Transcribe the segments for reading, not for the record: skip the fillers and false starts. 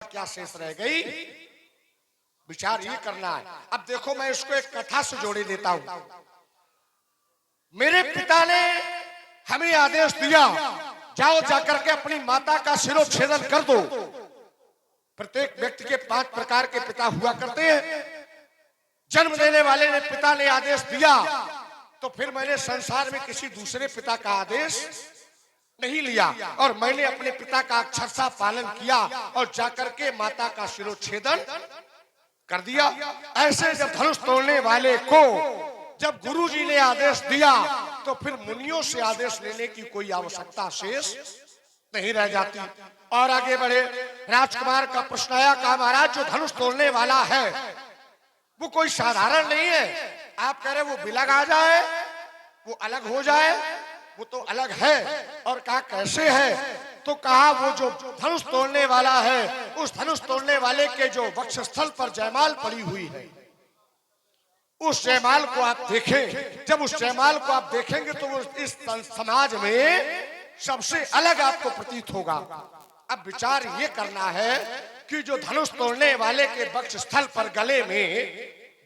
क्या शेष रह गई, विचार ये करना है। अब देखो मैं इसको एक कथा से जोड़े देता हूं। मेरे पिता ने हमें आदेश दिया, जाओ जाकर के अपनी माता का शिरोच्छेदन कर दो। प्रत्येक व्यक्ति के 5 प्रकार के पिता हुआ करते हैं। जन्म देने वाले ने पिता ने आदेश दिया, तो फिर मैंने संसार में किसी दूसरे पिता का आदेश नहीं लिया और मैंने अपने पिता का अक्षरशः पालन किया और जाकर के माता का शिरोच्छेदन कर दिया। ऐसे जब धनुष तोड़ने वाले को जब गुरुजी ने आदेश दिया, तो फिर मुनियों से आदेश लेने की कोई आवश्यकता शेष नहीं रह जाती। और आगे बढ़े, राजकुमार का प्रश्न आया, कहा महाराज जो धनुष तोड़ने वाला है वो कोई साधारण नहीं है। आप कह रहे वो बिलग आ जाए, वो अलग हो जाए, वो तो अलग है। और कहा कैसे है, तो कहा वो जो धनुष तोड़ने वाला है, उस धनुष तोड़ने वाले के जो वक्षस्थल पर जयमाल पड़ी हुई है, उस जयमाल को आप देखें। जब उस जयमाल को आप देखेंगे तो वो इस समाज में सबसे अलग आपको प्रतीत होगा। अब विचार ये करना है कि जो धनुष तोड़ने वाले के वक्षस्थल पर गले में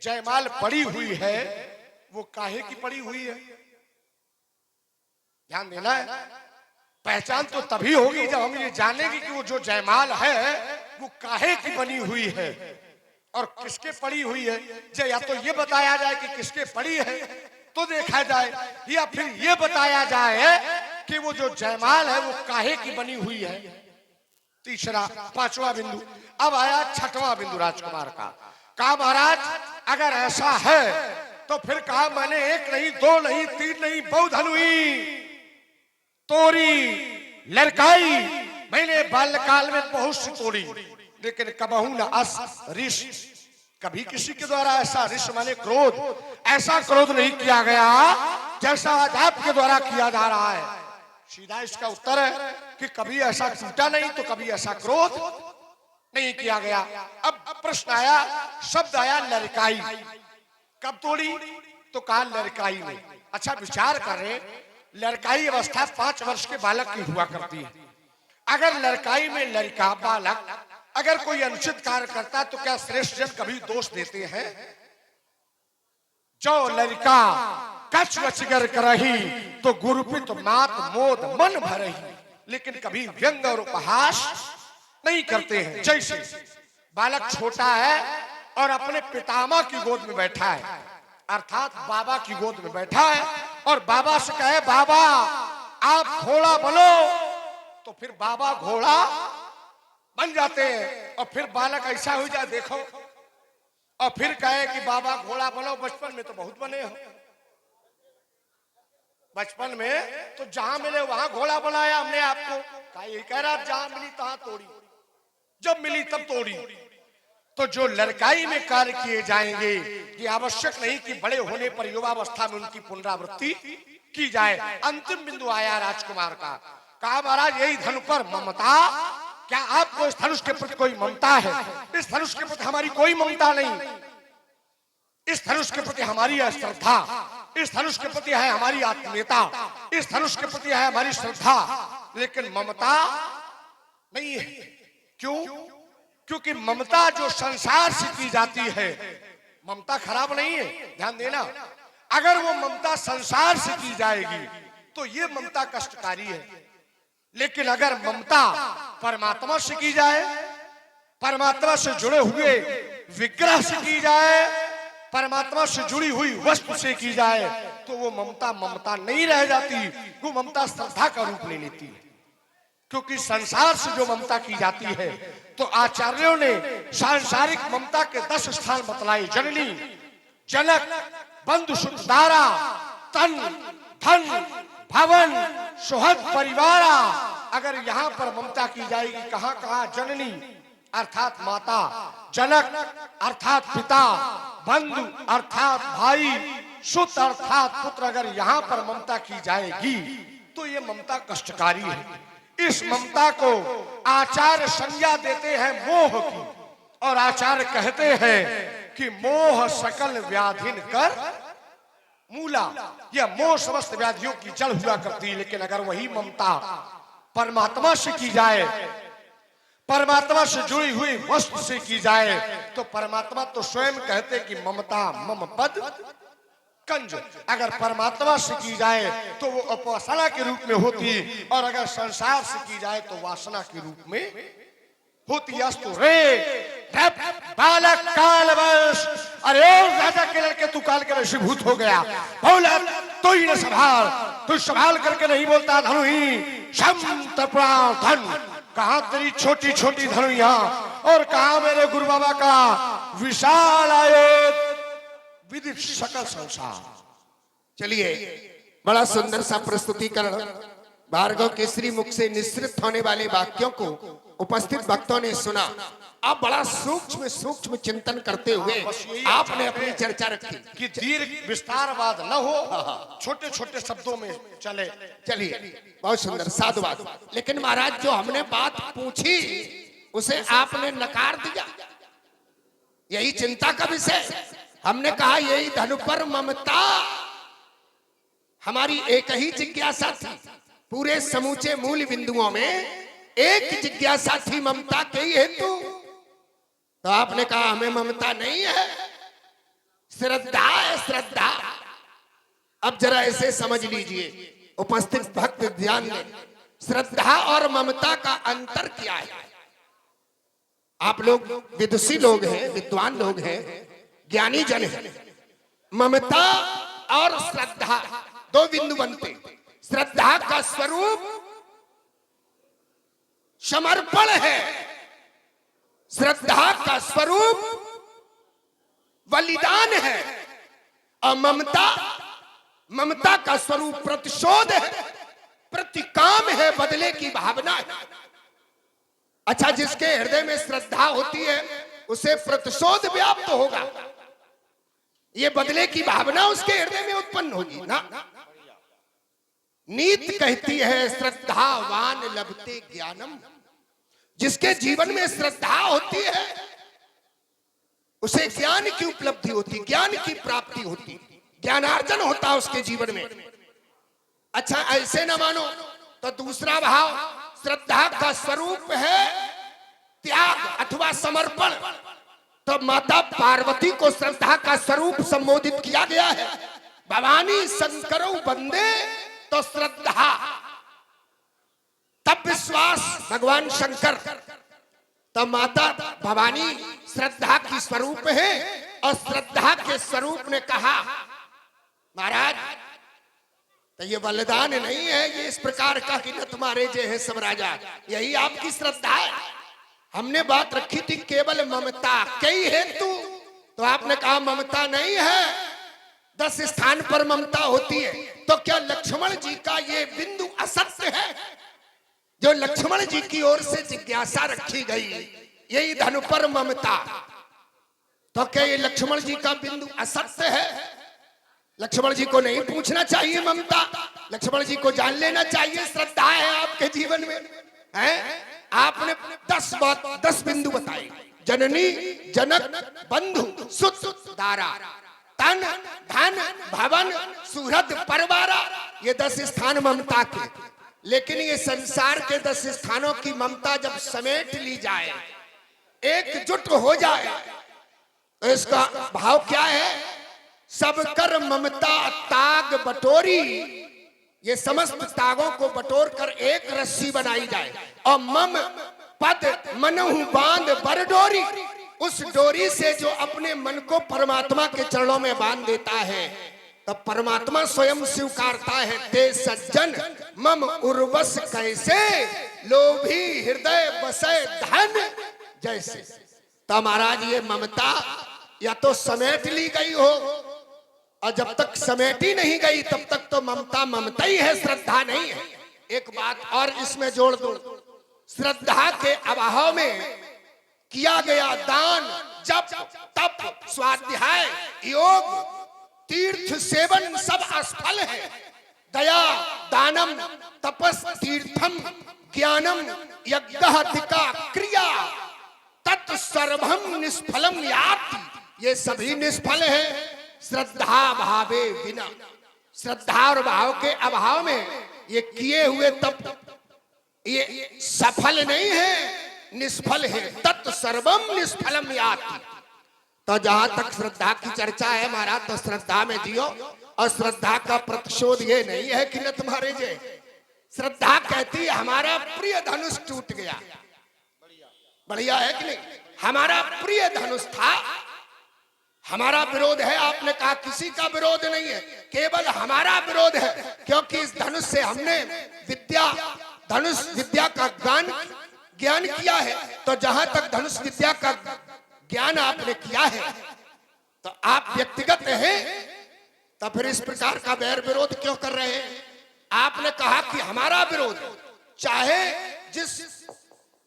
जयमाल पड़ी हुई है, वो काहे की पड़ी हुई है, ध्यान देना है। पहचान तो तभी होगी जब हम ये जानेंगे कि वो जो जयमाल है वो काहे की बनी हुई है और किसके पड़ी हुई है। या तो ये बताया जाए कि किसके पड़ी है तो देखा जाए, या फिर ये बताया जाए कि वो जो जयमाल है वो काहे की बनी हुई है। तीसरा, 5वां बिंदु। अब आया 6वां बिंदु राजकुमार का। कहा महाराज अगर ऐसा है तो फिर कहा मैंने 1 नहीं 2 नहीं 3 नहीं बहुत धनुई तोड़ी लड़काई, मैंने बाल्यकाल में बहुत सी तोड़ी, लेकिन कबहू न अस ऋष, कभी किसी के द्वारा ऐसा ऋष माने क्रोध, ऐसा क्रोध नहीं किया गया जैसा आज आपके द्वारा किया जा रहा है। सीधा इसका उत्तर है कि कभी ऐसा टूटा नहीं तो कभी ऐसा क्रोध नहीं किया गया। अब प्रश्न आया, शब्द आया लड़काई, कब तोड़ी, तो कहा लड़काई में। अच्छा विचार कर रहे, लड़काई अवस्था 5 वर्ष के बालक की हुआ करती है। अगर लड़काई में लड़का बालक अगर कोई अनुचित कार्य करता तो क्या श्रेष्ठ जन कभी दोष देते हैं। जो लड़का कछ वचगर करही तो गुरुपित मात मोद मन भरही, लेकिन कभी व्यंग और उपहास नहीं करते हैं। जैसे बालक छोटा है और अपने पितामह की गोद में बैठा है, अर्थात बाबा की गोद में बैठा है और बाबा से कहे बाबा आप घोड़ा बनो, तो फिर बाबा घोड़ा बन जाते हैं। और फिर बालक ऐसा हो जाए देखो, और फिर कहे कि बाबा घोड़ा बनो। बचपन में तो बहुत बने हो, बचपन में तो जहां मिले वहां घोड़ा बनाया हमने आपको। कहा यही कह रहा, जहां मिली तहां तोड़ी, जब मिली तब तोड़ी। तो जो लड़काई में कार्य किए जाएंगे ये आवश्यक नहीं कि बड़े होने पर युवावस्था में उनकी पुनरावृत्ति की जाए। अंतिम बिंदु आया राजकुमार का। कहा महाराज यही धनुष पर ममता, क्या आपको इस धनुष के प्रति कोई ममता है। इस धनुष के प्रति हमारी कोई ममता नहीं, इस धनुष के प्रति हमारी है श्रद्धा, इस धनुष के प्रति है हमारी आत्मीयता, इस धनुष के प्रति है हमारी श्रद्धा, लेकिन ममता नहीं है। क्यों, क्योंकि ममता जो संसार से की जाती है, ममता खराब नहीं है, ध्यान देना। अगर वो ममता संसार से की जाएगी तो ये ममता कष्टकारी है, लेकिन अगर ममता परमात्मा से की जाए, परमात्मा से जुड़े हुए विग्रह से की जाए, परमात्मा से जुड़ी हुई वस्तु से की जाए, तो वो ममता ममता नहीं रह जाती, वो ममता श्रद्धा का रूप ले लेती है। क्योंकि संसार से जो ममता की जाती है, तो आचार्यों ने सांसारिक ममता के 10 स्थान बतलाए। जननी, जनक, बंधु सुखदारा, तन, धन, भवन, सुहृद परिवारा। अगर यहाँ पर ममता की जाएगी, कहाँ कहाँ, जननी अर्थात माता, जनक अर्थात पिता, बंधु अर्थात भाई, सुत अर्थात पुत्र, अगर यहाँ पर ममता की जाएगी तो ये ममता कष्टकारी है। इस ममता को आचार्य संज्ञा देते हैं मोह की, और आचार्य कहते हैं कि मोह सकल व्याधिन कर मूला, यह मोह समस्त व्याधियों की जड़ हुआ करती है। लेकिन अगर वही ममता परमात्मा से की जाए, परमात्मा से जुड़ी हुई वस्तु से की जाए तो परमात्मा तो स्वयं कहते कि ममता मम पद कंज। अगर परमात्मा से की जाए तो वो उपासना के रूप में होती, और अगर संसार से की जाए तो वासना के रूप में होती। अस्तु रे बालक कालवश, अरे राजा के लड़के तू काल के वशीभूत हो गया। बोला तो ही न संभाल, तू संभाल करके नहीं बोलता धनु ही शम तप्राण धन। कहां तेरी छोटी छोटी धनुइया और कहां मेरे गुरु बाबा का विशाल आयुध विदित सकल संसार। चलिए, बड़ा सुंदर सा प्रस्तुतिकरण भार्गव केसरी मुख से निश्रित होने वाले वाक्यों को उपस्थित भक्तों ने सुना। आप बड़ा सूक्ष्म सूक्ष्म चिंतन करते हुए आपने अपनी चर्चा रखी कि दीर्घ विस्तारवाद न हो, छोटे छोटे शब्दों में चले। चलिए, बहुत सुंदर साधुवाद। लेकिन महाराज, जो हमने बात पूछी उसे आपने नकार दिया। यही चिंता का विषय। हमने कहा यही धनु पर ममता। हमारी एक ही जिज्ञासा थी, पूरे समूचे मूल बिंदुओं में एक जिज्ञासा थी, ममता के ही हेतु। तो आपने कहा हमें ममता नहीं है, श्रद्धा है, श्रद्धा। अब जरा ऐसे समझ लीजिए उपस्थित भक्त, ध्यान दें, श्रद्धा और ममता का अंतर क्या है। आप लोग विदुषी लोग हैं, विद्वान लोग हैं, ज्ञानी जन हैं। ममता और श्रद्धा दो बिंदु बनते। श्रद्धा का स्वरूप समर्पण है, श्रद्धा का स्वरूप बलिदान है, और ममता का स्वरूप प्रतिशोध है, प्रतिकाम है, बदले की भावना है। अच्छा, जिसके हृदय में श्रद्धा होती है उसे प्रतिशोध व्याप्त होगा, ये बदले की भावना उसके हृदय में उत्पन्न होगी ना। नीत कहती है श्रद्धावान लभते ज्ञानम। जिसके जीवन में श्रद्धा होती है उसे ज्ञान की उपलब्धि होती, ज्ञान की प्राप्ति होती, ज्ञानार्जन होता है उसके जीवन में। अच्छा, ऐसे न मानो तो दूसरा भाव, श्रद्धा का स्वरूप है त्याग अथवा समर्पण। तो माता पार्वती को श्रद्धा का स्वरूप संबोधित किया गया है। भवानी शंकरौ बंदे, तो श्रद्धा, तब विश्वास भगवान शंकर। तो माता भवानी श्रद्धा की स्वरूप है, और श्रद्धा के स्वरूप ने कहा महाराज तो ये बलिदान नहीं है, ये इस प्रकार का कि न तुम्हारे जे है सब राजा, यही आपकी श्रद्धा है। हमने बात रखी थी केवल ममता कई हेतु, तो आपने कहा ममता नहीं है, 10 स्थान पर ममता होती है। तो क्या लक्ष्मण जी का ये बिंदु असत्य है? जो लक्ष्मण जी की ओर से जिज्ञासा रखी गई, यही धनु पर ममता, तो क्या ये लक्ष्मण जी का बिंदु असत्य है? लक्ष्मण जी को नहीं पूछना चाहिए ममता, लक्ष्मण जी को जान लेना चाहिए श्रद्धा है आपके जीवन में है। आपने 10 बिंदु बताए, जननी जनक बंधु सुत दारा, तन धन भवन सुहृद परिवारा, ये 10 स्थान ममता के। लेकिन ये संसार के 10 स्थानों की ममता जब समेट ली जाए, एकजुट हो जाए, तो इसका भाव क्या है? सब कर ममता ताग बटोरी, ये समस्त तागों को बटोर कर एक रस्सी बनाई जाए, और मम पद मनहु बांध बर डोरी, उस डोरी से जो अपने मन को परमात्मा के चरणों में बांध देता है, तब परमात्मा स्वयं स्वीकारता है, ते सज्जन मम उर्वस कैसे, लोभी हृदय बसे धन जैसे। तो महाराज ये ममता या तो समेट ली गई हो, और जब तक समेटी नहीं गई तब तक तो ममता ममता ही है, श्रद्धा नहीं है। एक बात और इसमें जोड़ दूं, श्रद्धा के अभाव में किया गया दान, जप, तप, स्वाध्याय, योग, तीर्थ सेवन सब असफल है। दया दानम तपस तीर्थम ज्ञानम यज्ञ क्रिया तत्सर्वम निष्फलम याति, ये सभी निष्फल है श्रद्धा भावे बिना। श्रद्धा और भाव के अभाव में ये किए हुए तप ये सफल नहीं है, निष्फल है, तत् सर्वम निष्फलम याति। तो जहां तक श्रद्धा की चर्चा है महाराज, तो श्रद्धा में जियो। और श्रद्धा का प्रतिशोध ये नहीं है कि न तुम्हारे जे। श्रद्धा कहती है हमारा प्रिय धनुष टूट गया, बढ़िया है कि नहीं? हमारा प्रिय धनुष था, हमारा विरोध है। आपने कहा किसी का विरोध नहीं है, केवल हमारा विरोध है, क्योंकि इस धनुष से हमने धनुष विद्या का ज्ञान किया है। तो जहां तक धनुष विद्या का ज्ञान आपने किया है, तो आप व्यक्तिगत हैं, तो फिर इस प्रकार का बैर विरोध क्यों कर रहे हैं? आपने कहा कि हमारा विरोध, चाहे जिस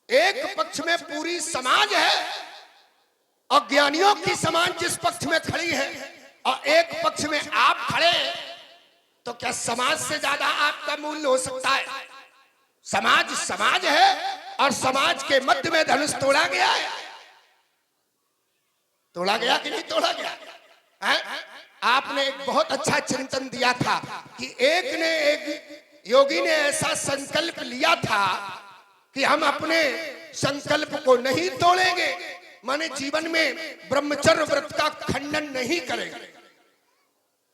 एक पक्ष में पूरी समाज है और ज्ञानियों की समाज जिस पक्ष में खड़ी है, और एक पक्ष में आप खड़े, तो क्या समाज से ज्यादा आपका मूल्य हो सकता है? समाज समाज है, और समाज के मध्य में धनुष तोड़ा गया है। तोड़ा गया कि नहीं तोड़ा गया है? आपने एक बहुत अच्छा चिंतन दिया था कि एक योगी ने ऐसा संकल्प लिया था कि हम अपने संकल्प को नहीं तोड़ेंगे, माने जीवन में ब्रह्मचर्य व्रत का खंडन नहीं करेंगे।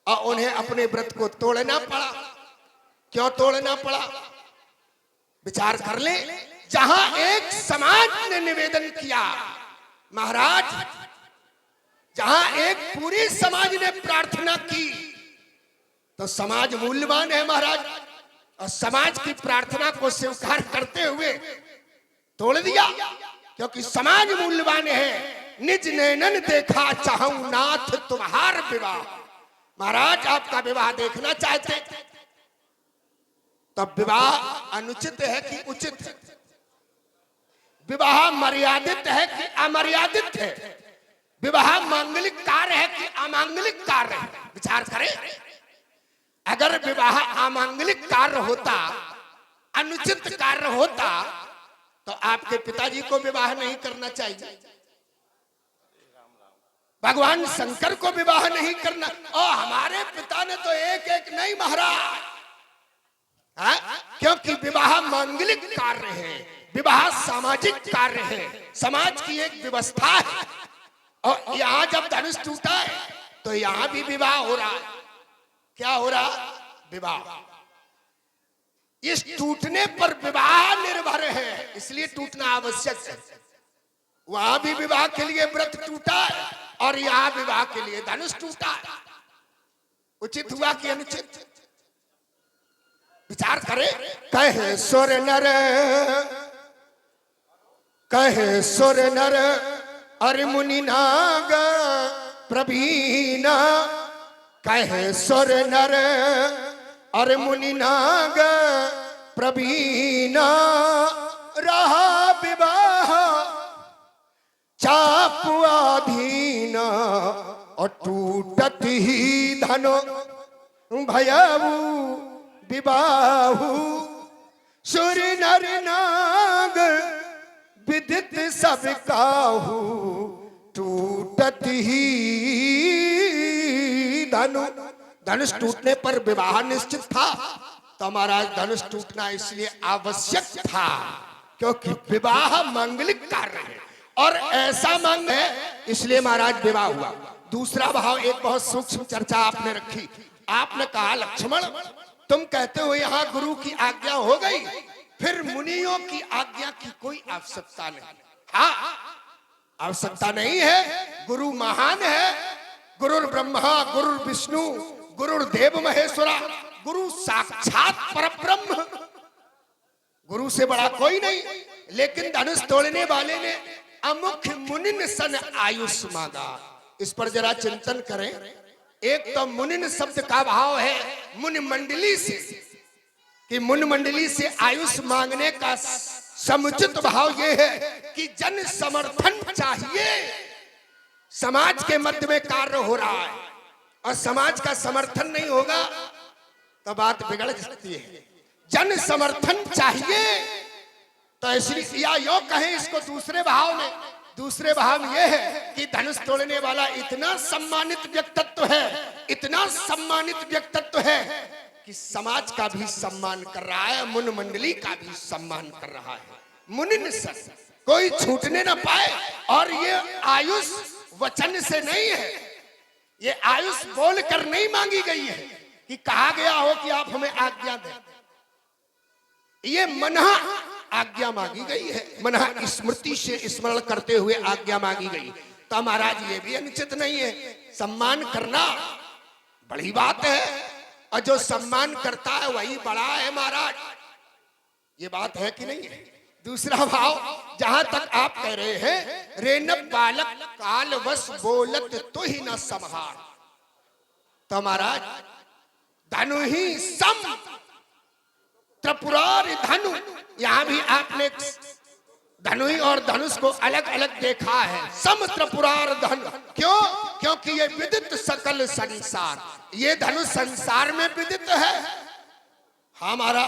और उन्हें अपने व्रत को तोड़ना पड़ा। क्यों तोड़ना पड़ा? विचार कर ले। जहां एक समाज ने निवेदन किया महाराज, जहां एक पूरी समाज ने प्रार्थना की, तो समाज मूल्यवान है महाराज, और समाज की प्रार्थना को स्वीकार करते हुए तोड़ दिया, क्योंकि समाज मूल्यवान है। निज नैनन देखा चाहूं नाथ तुम्हार विवाह। महाराज आपका विवाह देखना चाहते, तब विवाह अनुचित है कि उचित है? विवाह मर्यादित है कि अमर्यादित है? विवाह मांगलिक कार्य है कि अमांगलिक कार्य है? विचार करें। अगर विवाह अमांगलिक कार्य होता, अनुचित कार्य होता, तो आपके पिताजी को विवाह नहीं करना चाहिए, भगवान शंकर को विवाह नहीं करना। और हमारे पिता ने तो एक एक नहीं महाराज, क्योंकि विवाह मांगलिक कार्य है, विवाह सामाजिक कार्य है, समाज की एक व्यवस्था है। और यहां जब धनुष टूटा है, तो यहां भी विवाह हो रहा है। क्या हो रहा? विवाह। इस टूटने पर विवाह निर्भर है, इसलिए टूटना आवश्यक है। वहां भी विवाह के लिए व्रत टूटा है, और यहां विवाह के लिए धनुष टूटा है। उचित हुआ कि अनुचित? विचार करें। कहे सुर नर, कहे सुर नर अरि मुनि नाग प्रवीण। कहे सुर नर अरि मुनि नाग प्रवीण। रहा विवाह चापु अधीन, और टूटत ही धनो भयऊ विबाहु। सुर नर नाग विदित सब काहू, टूटत ही धनु। धनुष टूटने पर विवाह निश्चित था, तो महाराज धनुष टूटना इसलिए आवश्यक था क्योंकि विवाह मांगलिक कार्य है, और ऐसा मांग है इसलिए महाराज विवाह हुआ। दूसरा भाव, एक बहुत सूक्ष्म चर्चा आपने रखी। आपने कहा लक्ष्मण, तुम कहते हो यहाँ गुरु की आज्ञा हो गई, फिर मुनियों की आज्ञा की कोई आवश्यकता नहीं। हाँ, आवश्यकता नहीं है। गुरु महान है। गुरुर ब्रह्मा, गुरुर विष्णु, गुरुर देव महेश्वरा, गुरु साक्षात परब्रह्म, गुरु से बड़ा कोई नहीं। लेकिन धनुष तोड़ने वाले ने अमुख मुनिन सन आयुष मांगा। इस पर जरा चिंतन करें। एक तो मुनिन शब्द का भाव है मुनि मंडली से, कि मुनि मंडली से आयुष मांगने का समुचित भाव यह है कि जन समर्थन चाहिए। समाज के मध्य में कार्य हो रहा है और समाज का समर्थन नहीं होगा तो बात बिगड़ सकती है। जन समर्थन चाहिए, तो इसलिए या यो कहें इसको दूसरे भाव में। दूसरे भाव यह है कि धनुष तोड़ने वाला इतना सम्मानित व्यक्तित्व है, इतना सम्मानित व्यक्तित्व है कि समाज का भी सम्मान कर रहा है, मुनि मंडली का भी सम्मान कर रहा है। मुनिन सन, कोई छूटने ना पाए। और ये आयुष वचन से नहीं है, ये आयुष बोलकर नहीं मांगी गई है कि कहा गया हो कि आप हमें आज्ञा दें। ये मना आज्ञा मांगी गई है, मना स्मृति से स्मरण करते हुए आज्ञा मांगी गई। तो महाराज ये भी अनुचित नहीं है। सम्मान करना बड़ी बात है, और जो सम्मान करता है वही बड़ा है महाराज। ये बात है कि नहीं है? दूसरा भाव, जहां तक आप कह रहे हैं, रेन बालक काल वश बोलत तो ही न संहार। तो महाराज धनु ही सम त्रिपुरार धनु, यहां भी आपने धनु और धनुष को अलग अलग देखा है। सम त्रिपुरार धनु, क्यों? क्योंकि ये विदित सकल संसार, ये धनुष संसार में विदित है। हमारा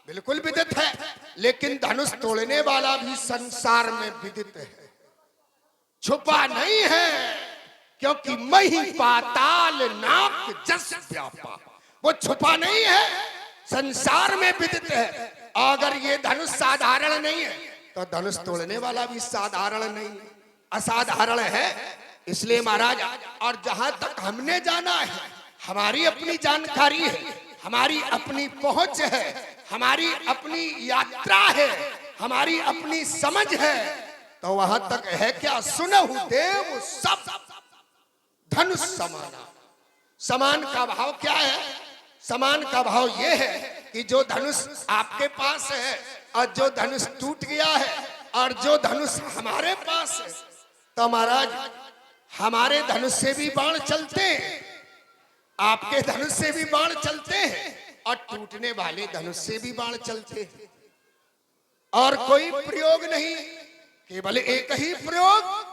बिल्कुल विदित है, लेकिन धनुष तोड़ने वाला भी संसार में विदित है, छुपा नहीं है। क्योंकि मही पाताल नाक जस व्यापा, वो छुपा नहीं है, संसार में विदित है। अगर ये धनुष साधारण नहीं है तो धनुष तोड़ने वाला भी साधारण नहीं, असाधारण है। इसलिए महाराज, और जहां तक हमने जाना है, हमारी अपनी जानकारी है, हमारी अपनी पहुंच है, हमारी अपनी यात्रा है, हमारी अपनी समझ है, तो वहां तक है क्या? सुनहु देव सब धनुष समाना। समान का भाव क्या है? समान का भाव ये है कि जो धनुष आपके पास है और जो धनुष टूट गया है और जो धनुष हमारे पास है, तो महाराज हमारे धनुष से भी बाण चलते हैं, आपके धनुष से भी बाण चलते हैं, और टूटने वाले धनुष से भी बाण चलते हैं। और कोई प्रयोग नहीं, केवल एक ही प्रयोग।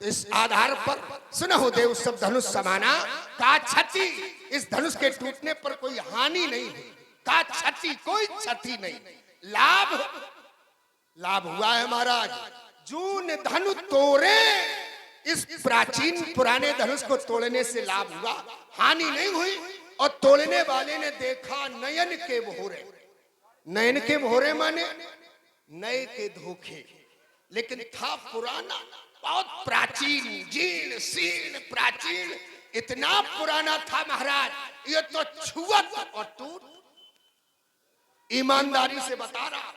इस आधार पर सुनहु देव सब धनुष समाना का क्षति, इस धनुष के टूटने पर कोई हानि नहीं है, का क्षति, कोई क्षति नहीं, लाभ लाभ हुआ है महाराज। जून धनु तोड़े, इस प्राचीन पुराने धनुष को तोड़ने से लाभ हुआ, हानि नहीं हुई। और तोड़ने वाले ने देखा नयन के भोरे, नयन के भोरे माने नए के धोखे, लेकिन था पुराना, बहुत प्राचीन, जीर्ण शीर्ण प्राचीन, इतना पुराना था महाराज। ये तो छुअत और टूट, ईमानदारी से बता रहा,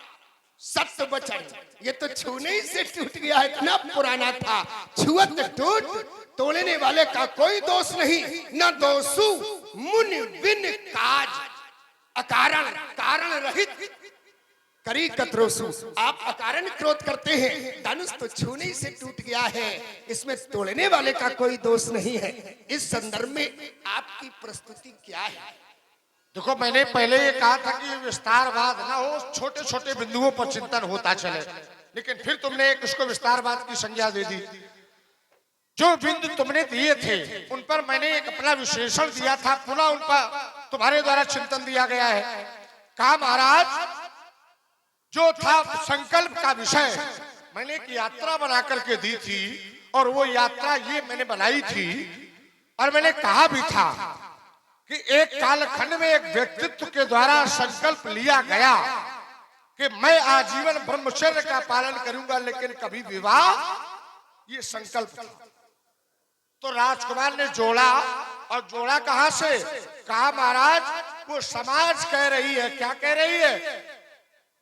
सत्य वचन, ये तो छूने ही से टूट गया, इतना पुराना था। छुअत टूट, तोड़ने वाले का कोई दोष नहीं, न दोषु मुनि बिन काज, अकारण कारण रहित करी कतरोसु। आप अकारण क्रोध करते हैं, धनुष तो छूने से टूट गया है, इसमें तोड़ने वाले का कोई दोष नहीं है। इस संदर्भ में आपकी प्रस्तुति क्या है? देखो, मैंने पहले ये कहा था कि विस्तारवाद ना हो, छोटे छोटे बिंदुओं पर चिंतन होता चले, लेकिन फिर तुमने एक उसको विस्तारवाद की संज्ञा दे दी। जो बिंदु तुमने दिए थे उन पर मैंने एक अपना विश्लेषण दिया था, पुनः उन पर तुम्हारे द्वारा चिंतन दिया गया है। कहा महाराज, जो था संकल्प का विषय, मैंने एक यात्रा बना करके दी थी, और वो यात्रा ये मैंने बनाई थी, और मैंने कहा भी था कि एक कालखंड में एक व्यक्तित्व के द्वारा संकल्प लिया गया कि मैं आजीवन ब्रह्मचर्य का पालन करूंगा, लेकिन कभी विवाह, ये संकल्प था। तो राजकुमार ने जोड़ा, और जोड़ा कहां से? कहा महाराज, वो समाज कह रही है, क्या कह रही है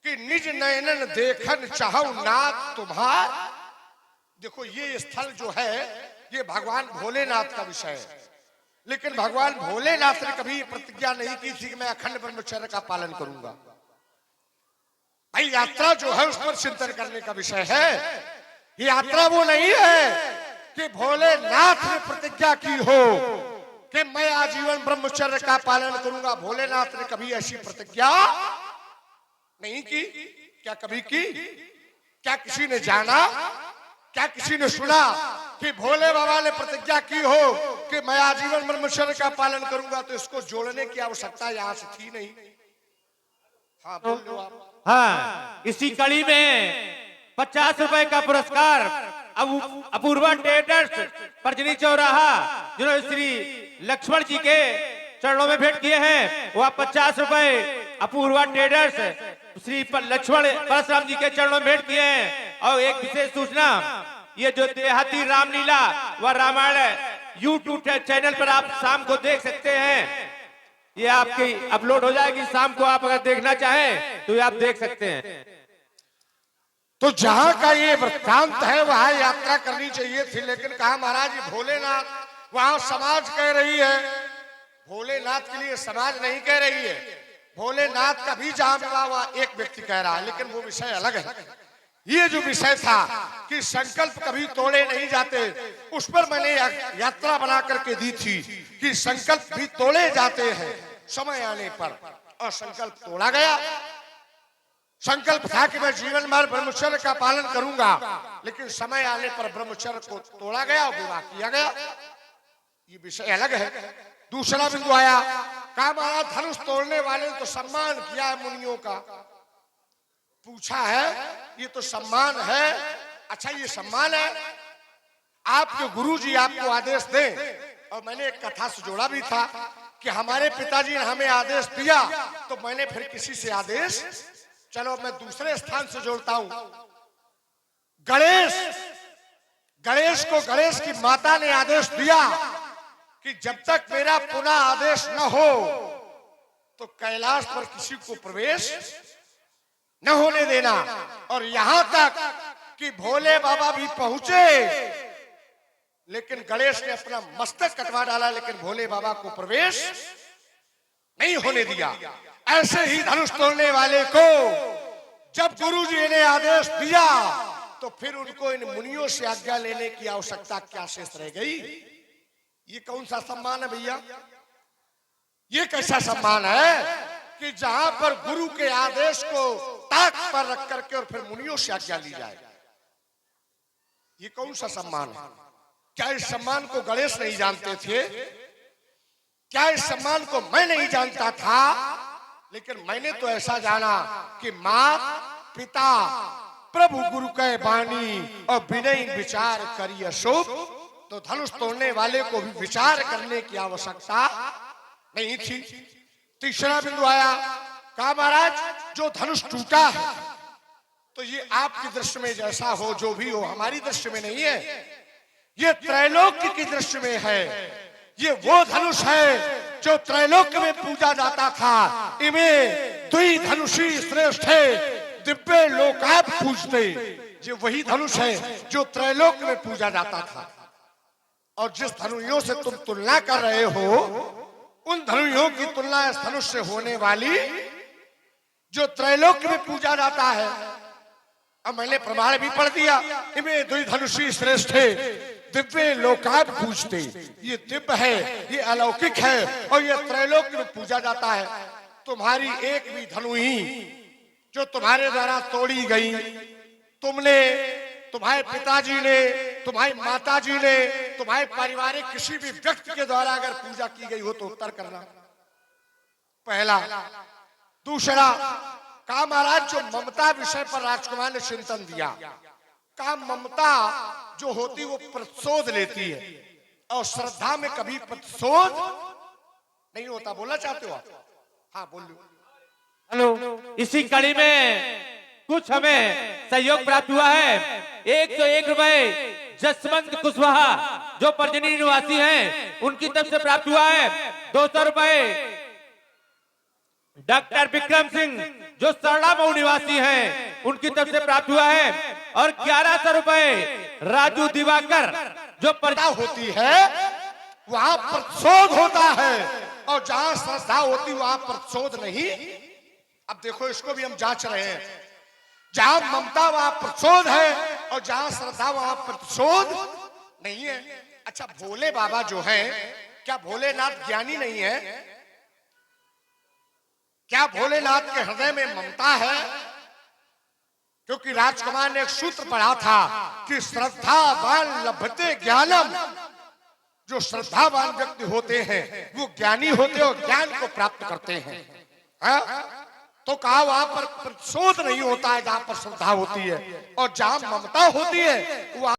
कि निज नयनन देखन चाहूं नाथ तुम्हार। देखो, ये स्थल जो है ये भगवान भोलेनाथ का विषय है, लेकिन भगवान भोलेनाथ ने कभी प्रतिज्ञा नहीं की थी कि मैं अखंड ब्रह्मचर्य का पालन करूंगा। भाई, यात्रा जो है उस पर चिंतन करने का विषय है। ये यात्रा वो नहीं है कि भोलेनाथ ने प्रतिज्ञा की हो कि मैं आजीवन ब्रह्मचर्य का पालन करूंगा। भोलेनाथ ने कभी ऐसी प्रतिज्ञा नहीं की। क्या कभी की? क्या किसी ने जाना? क्या किसी ने सुना कि भोले बाबा ने प्रतिज्ञा की हो कि मैं आजीवन ब्रह्मचर्य का पालन करूंगा? तो इसको जोड़ने की आवश्यकता यहां से थी नहीं। हाँ, बोल दो आप। हाँ, इसी कड़ी में 50 रुपए का पुरस्कार अब अपूर्वा ट्रेडर्स परजनी चौराहा, जिन्होंने श्री लक्ष्मण जी के चरणों में भेंट किए हैं, वह 50 रुपए अपूर्वा ट्रेडर्स श्री लक्ष्मण परशुराम जी के चरणों में भेंट किए हैं। और एक विशेष सूचना, ये जो देहाती रामलीला व रामायण यूट्यूब चैनल पर आप शाम को देख सकते हैं। ये आपकी अपलोड हो जाएगी शाम को, आप अगर देखना चाहें तो ये आप देख सकते हैं। तो जहां का ये वृत्तांत है वहां यात्रा करनी चाहिए थी, लेकिन कहा महाराज ये भोलेनाथ वहां समाज कह रही है, भोलेनाथ के लिए समाज नहीं कह रही है। भोलेनाथ का भी जहां मिला वहां एक व्यक्ति कह रहा है, लेकिन वो विषय अलग है। ये जो विषय था कि संकल्प कभी तोड़े नहीं जाते, उस पर मैंने यात्रा बना करके दी थी कि संकल्प भी तोड़े जाते हैं समय आने पर, और संकल्प तोड़ा गया। संकल्प था कि मैं जीवन भर ब्रह्मचर्य का पालन करूंगा, लेकिन समय आने पर ब्रह्मचर्य को तोड़ा गया और विवाह किया गया। ये विषय अलग है। दूसरा बिंदु आया, कहा महाराज धनुष तोड़ने वाले ने तो सम्मान किया है मुनियों का। पूछा है ये तो सम्मान है। अच्छा ये सम्मान है, आपके गुरुजी आपको आदेश दें। और मैंने एक कथा से जोड़ा भी था कि हमारे पिताजी ने हमें आदेश दिया तो मैंने फिर किसी से आदेश, चलो मैं दूसरे स्थान से जोड़ता हूं। गणेश को गणेश की माता ने आदेश दिया कि जब तक मेरा पुनः आदेश न हो तो कैलाश पर किसी को प्रवेश न होने देना। और यहां तक कि भोले बाबा भी पहुंचे, लेकिन गणेश ने अपना मस्तक कटवा डाला, लेकिन भोले बाबा को प्रवेश नहीं होने दिया। ऐसे ही धनुष तोड़ने वाले को जब गुरुजी ने आदेश दिया तो फिर उनको इन मुनियों से आज्ञा लेने की आवश्यकता क्या शेष रह गई? ये कौन सा सम्मान है भैया? ये कैसा सम्मान है कि जहां पर गुरु के आदेश को ताक पर रख करके और फिर मुनियों से आज्ञा ली जाए? ये कौन सा सम्मान है? क्या इस सम्मान को गणेश नहीं जानते थे? क्या इस सम्मान को मैं नहीं जानता था? लेकिन मैंने तो ऐसा जाना कि माँ पिता प्रभु गुरु के बानी और विनय विचार करिए शुभ। तो धनुष तोड़ने वाले को भी विचार करने की आवश्यकता नहीं थी। तीसरा बिंदु आया, कहा महाराज जो धनुष टूटा है तो ये आपकी दृष्टि में जैसा हो जो भी हो, हमारी दृष्टि में नहीं है, ये त्रैलोक्य की दृष्टि में है। ये वो धनुष है जो त्रैलोक्य में पूजा जाता था। इमे दुई धनुषी श्रेष्ठ दिव्य लोकाप पूजते। ये वही धनुष है जो त्रैलोक्य में पूजा जाता था। और जिस धनुषों से तुम तुलना कर रहे हो, उन धनुषों की तुलना इस धनुष से होने वाली जो त्रैलोक्य में पूजा जाता है। अब मैंने प्रमाण भी पढ़ दिया, इमे दुई धनुषी श्रेष्ठ दिव्य लोकाप पूजते। ये दिव्य है, ये अलौकिक है और ये त्रैलोक्य में पूजा जाता है। तुम्हारी एक भी धनुही जो तुम्हारे द्वारा तोड़ी गई, तुमने, तुम्हारे पिताजी ने, तुम्हारी माताजी ने, तुम्हारे पारिवारिक किसी भी व्यक्ति के द्वारा अगर पूजा की गई हो तो उत्तर करना। पहला। दूसरा, कहा महाराज जो ममता विषय पर राजकुमार ने चिंतन दिया, कहा ममता जो होती वो प्रतिशोध लेती है और श्रद्धा में कभी प्रतिशोध नहीं होता। बोलना चाहते हो आप? हाँ बोलो। हेलो, इसी कड़ी में कुछ हमें सहयोग प्राप्त हुआ है। 101 रुपए जसवंत कुशवाहा जो परजनी निवासी हैं उनकी तरफ से प्राप्त हुआ है। 200 रुपए डॉक्टर विक्रम सिंह जो सरला मऊ निवासी हैं उनकी तरफ से प्राप्त हुआ है। और 1100 रुपए राजू दिवाकर जो श्रद्धा होती है वहां प्रतिशोध होता है और जहां श्रद्धा होती वहां प्रतिशोध नहीं। अब देखो इसको भी हम जांच रहे हैं। जहां ममता वहां प्रतिशोध है और जहां श्रद्धा वहां प्रतिशोध नहीं है। अच्छा भोले बाबा जो हैं, क्या भोलेनाथ ज्ञानी नहीं है? क्या भोलेनाथ के हृदय में ममता है? क्योंकि राजकुमार ने एक सूत्र पढ़ा था कि श्रद्धावान लभते ज्ञानम। जो श्रद्धावान व्यक्ति होते हैं वो ज्ञानी होते हैं और ज्ञान को प्राप्त करते हैं। तो कहा वहां पर प्रतिशोध नहीं होता है जहां पर श्रद्धा होती है, और जहां ममता होती है वहां